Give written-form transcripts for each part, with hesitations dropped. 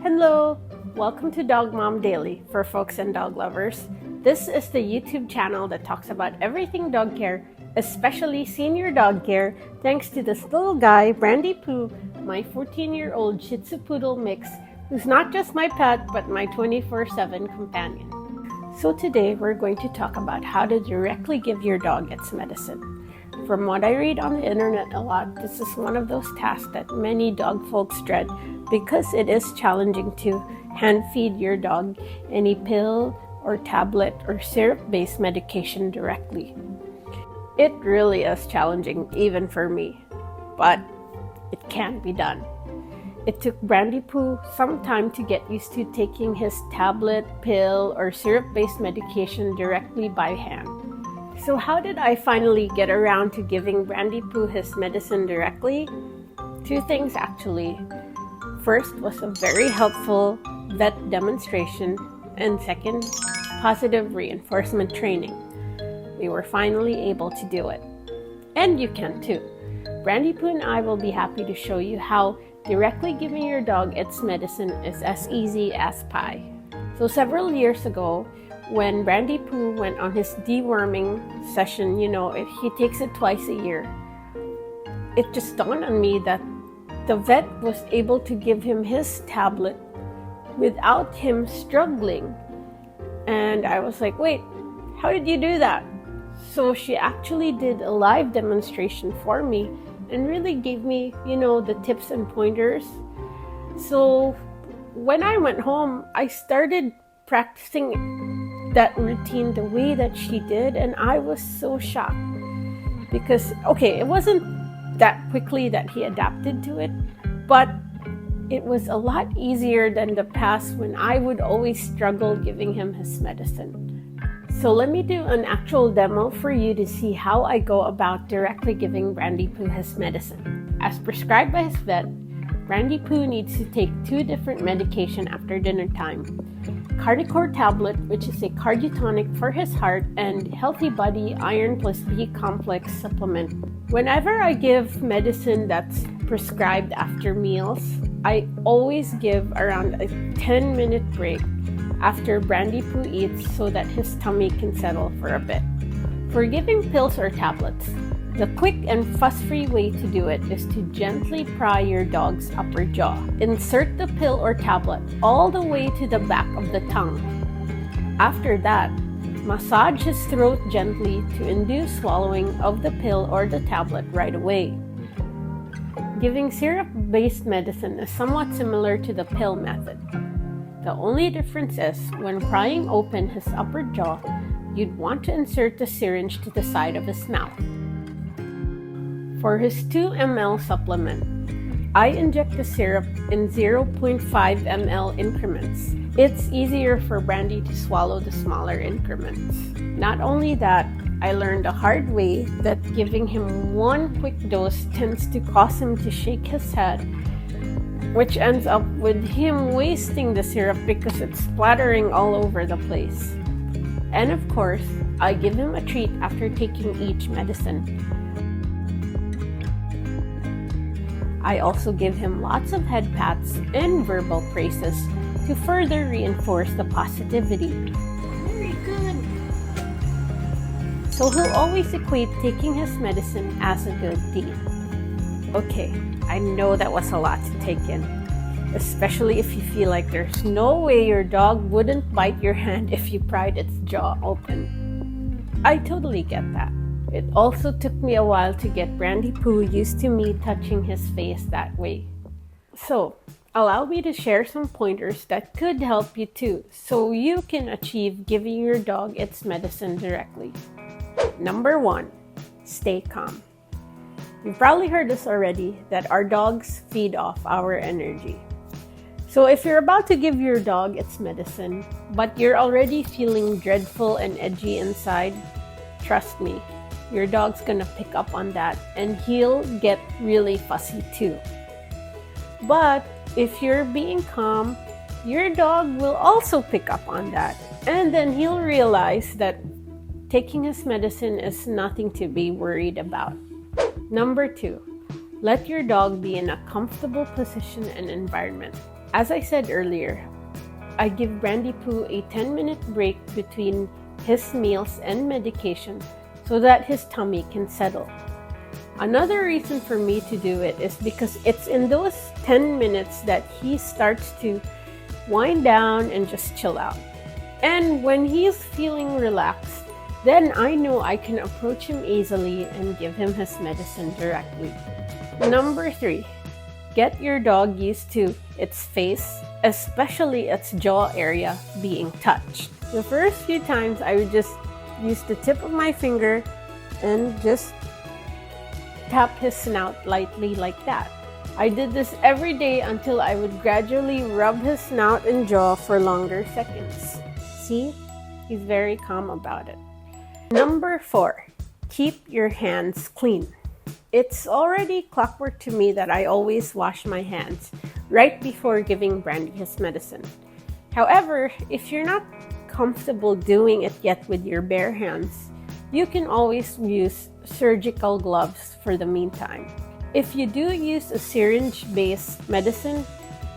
Hello! Welcome to Dog Mom Daily for folks and dog lovers. This is the YouTube channel that talks about everything dog care, especially senior dog care, thanks to this little guy, Brandy Pooh, my 14-year-old Shih Tzu Poodle mix, who's not just my pet, but my 24/7 companion. So today, we're going to talk about how to directly give your dog its medicine. From what I read on the internet a lot, this is one of those tasks that many dog folks dread because it is challenging to hand feed your dog any pill or tablet or syrup-based medication directly. It really is challenging even for me, but it can be done. It took Brandy Pooh some time to get used to taking his tablet, pill, or syrup-based medication directly by hand. So how did I finally get around to giving Brandy Pooh his medicine directly? Two things actually. First was a very helpful vet demonstration, and second, positive reinforcement training. We were finally able to do it. And you can too. Brandy Pooh and I will be happy to show you how directly giving your dog its medicine is as easy as pie. So several years ago, when Brandy Pooh went on his deworming session, he takes it twice a year, it just dawned on me that the vet was able to give him his tablet without him struggling. And I was like, wait, how did you do that? So she actually did a live demonstration for me and really gave me, the tips and pointers. So when I went home, I started practicing that routine the way that she did, and I was so shocked because, it wasn't that quickly that he adapted to it, but it was a lot easier than the past when I would always struggle giving him his medicine. So let me do an actual demo for you to see how I go about directly giving Brandy Pooh his medicine. As prescribed by his vet, Brandy Pooh needs to take 2 different medication after dinner time. Cardicore tablet, which is a cardiotonic for his heart, and Healthy Body Iron plus B complex supplement. Whenever I give medicine that's prescribed after meals, I always give around a 10-minute break after Brandy Pooh eats so that his tummy can settle for a bit. For giving pills or tablets, the quick and fuss-free way to do it is to gently pry your dog's upper jaw. Insert the pill or tablet all the way to the back of the tongue. After that, massage his throat gently to induce swallowing of the pill or the tablet right away. Giving syrup-based medicine is somewhat similar to the pill method. The only difference is, when prying open his upper jaw, you'd want to insert the syringe to the side of his mouth. For his 2 ml supplement, I inject the syrup in 0.5 ml increments. It's easier for Brandy to swallow the smaller increments. Not only that, I learned the hard way that giving him 1 quick dose tends to cause him to shake his head, which ends up with him wasting the syrup because it's splattering all over the place. And of course, I give him a treat after taking each medicine. I also give him lots of head pats and verbal praises to further reinforce the positivity. Very good. So he'll always equate taking his medicine as a good deed. Okay, I know that was a lot to take in, especially if you feel like there's no way your dog wouldn't bite your hand if you pried its jaw open. I totally get that. It also took me a while to get Brandy Pooh used to me touching his face that way. So, allow me to share some pointers that could help you too, so you can achieve giving your dog its medicine directly. Number 1, stay calm. You've probably heard this already, that our dogs feed off our energy. So if you're about to give your dog its medicine, but you're already feeling dreadful and edgy inside, trust me, your dog's gonna pick up on that and he'll get really fussy too. But if you're being calm, your dog will also pick up on that, and then he'll realize that taking his medicine is nothing to be worried about. Number 2, let your dog be in a comfortable position and environment. As I said earlier, I give Brandy Pooh a 10-minute break between his meals and medication so that his tummy can settle. Another reason for me to do it is because it's in those 10 minutes that he starts to wind down and just chill out. And when he's feeling relaxed, then I know I can approach him easily and give him his medicine directly. Number 3, get your dog used to its face, especially its jaw area, being touched. The first few times I would just use the tip of my finger and just tap his snout lightly like that. I did this every day until I would gradually rub his snout and jaw for longer seconds. See? He's very calm about it. Number 4, keep your hands clean. It's already clockwork to me that I always wash my hands right before giving Brandy his medicine. However, if you're not comfortable doing it yet with your bare hands, you can always use surgical gloves for the meantime. If you do use a syringe-based medicine,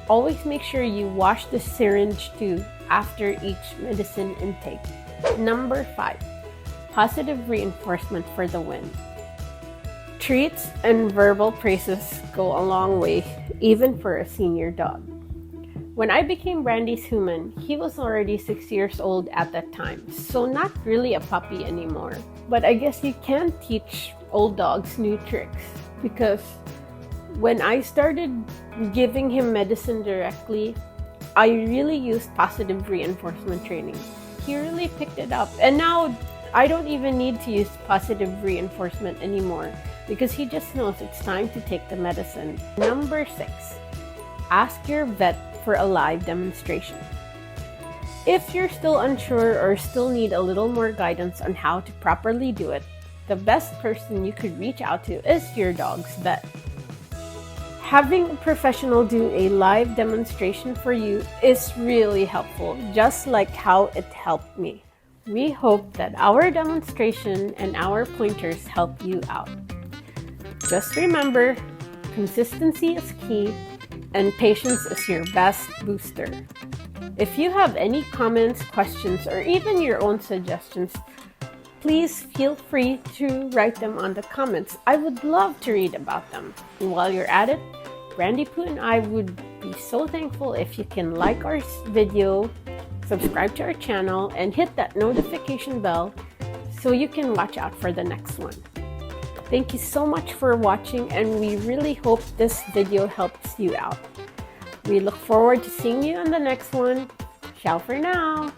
always make sure you wash the syringe too after each medicine intake. Number 5, positive reinforcement for the win. Treats and verbal praises go a long way, even for a senior dog. When I became Brandy's human, he was already 6 years old at that time, so not really a puppy anymore. But I guess you can teach old dogs new tricks, because when I started giving him medicine directly, I really used positive reinforcement training. He really picked it up, and now I don't even need to use positive reinforcement anymore because he just knows it's time to take the medicine. Number 6, ask your vet for a live demonstration. If you're still unsure or still need a little more guidance on how to properly do it, the best person you could reach out to is your dog's vet. Having a professional do a live demonstration for you is really helpful, just like how it helped me. We hope that our demonstration and our pointers help you out. Just remember, consistency is key and patience is your best booster. If you have any comments, questions, or even your own suggestions, please feel free to write them on the comments. I would love to read about them. And while you're at it, Brandy Pooh and I would be so thankful if you can like our video, subscribe to our channel, and hit that notification bell so you can watch out for the next one. Thank you so much for watching, and we really hope this video helps you out. We look forward to seeing you on the next one. Ciao for now!